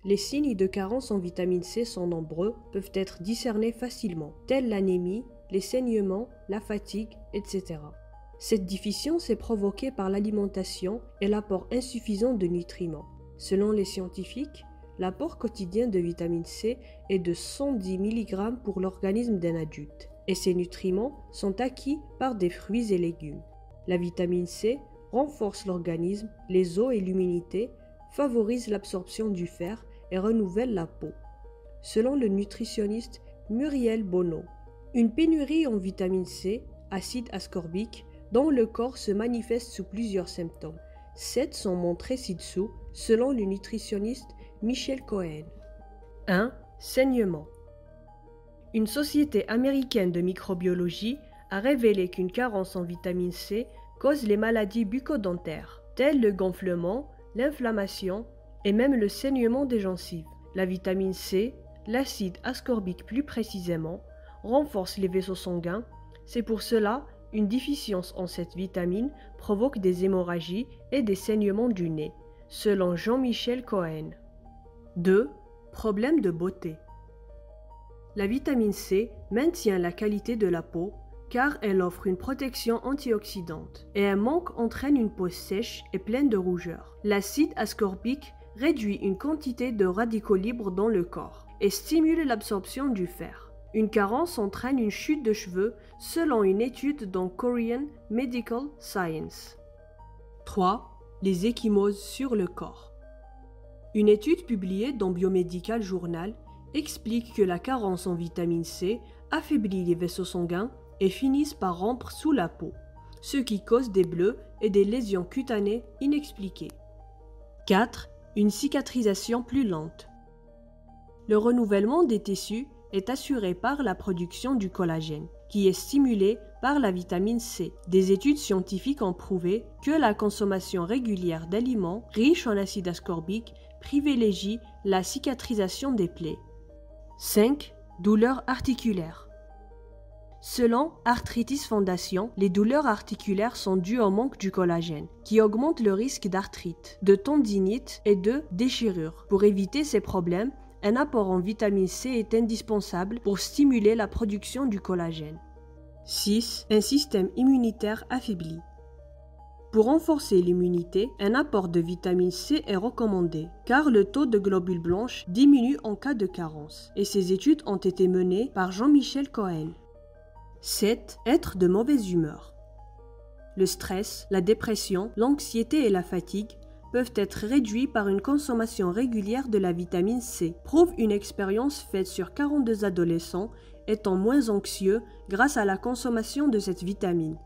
Les signes de carence en vitamine C sont nombreux, peuvent être discernés facilement, tels l'anémie, les saignements, la fatigue, etc. Cette déficience est provoquée par l'alimentation et l'apport insuffisant de nutriments. Selon les scientifiques, l'apport quotidien de vitamine C est de 110 mg pour l'organisme d'un adulte, et ces nutriments sont acquis par des fruits et légumes. La vitamine C renforce l'organisme, les os et l'immunité, favorise l'absorption du fer et renouvelle la peau. Selon le nutritionniste Muriel Bono, une pénurie en vitamine C, acide ascorbique, dans le corps se manifeste sous plusieurs symptômes. 7 sont montrés ci-dessous, selon le nutritionniste Michel Cohen. 1. Saignement. Une société américaine de microbiologie a révélé qu'une carence en vitamine C cause les maladies bucco-dentaires, telles le gonflement, l'inflammation et même le saignement des gencives. La vitamine C, l'acide ascorbique plus précisément, renforce les vaisseaux sanguins. C'est pour cela une déficience en cette vitamine provoque des hémorragies et des saignements du nez, selon Jean-Michel Cohen. 2. Problème de beauté. La vitamine C maintient la qualité de la peau car elle offre une protection antioxydante et un manque entraîne une peau sèche et pleine de rougeur. L'acide ascorbique réduit une quantité de radicaux libres dans le corps et stimule l'absorption du fer. Une carence entraîne une chute de cheveux selon une étude dans Korean Medical Science. 3. Les ecchymoses sur le corps. Une étude publiée dans Biomedical Journal explique que la carence en vitamine C affaiblit les vaisseaux sanguins et finissent par rompre sous la peau, ce qui cause des bleus et des lésions cutanées inexpliquées. 4. Une cicatrisation plus lente. Le renouvellement des tissus est assuré par la production du collagène, qui est stimulé par la vitamine C. Des études scientifiques ont prouvé que la consommation régulière d'aliments riches en acide ascorbique privilégie la cicatrisation des plaies. 5. Douleurs articulaires. Selon Arthritis Foundation, les douleurs articulaires sont dues au manque du collagène, qui augmente le risque d'arthrite, de tendinite et de déchirure. Pour éviter ces problèmes, un apport en vitamine C est indispensable pour stimuler la production du collagène. 6. Un système immunitaire affaibli. Pour renforcer l'immunité, un apport de vitamine C est recommandé, car le taux de globules blanches diminue en cas de carence, et ces études ont été menées par Jean-Michel Cohen. 7. Être de mauvaise humeur. Le stress, la dépression, l'anxiété et la fatigue peuvent être réduits par une consommation régulière de la vitamine C, prouve une expérience faite sur 42 adolescents étant moins anxieux grâce à la consommation de cette vitamine.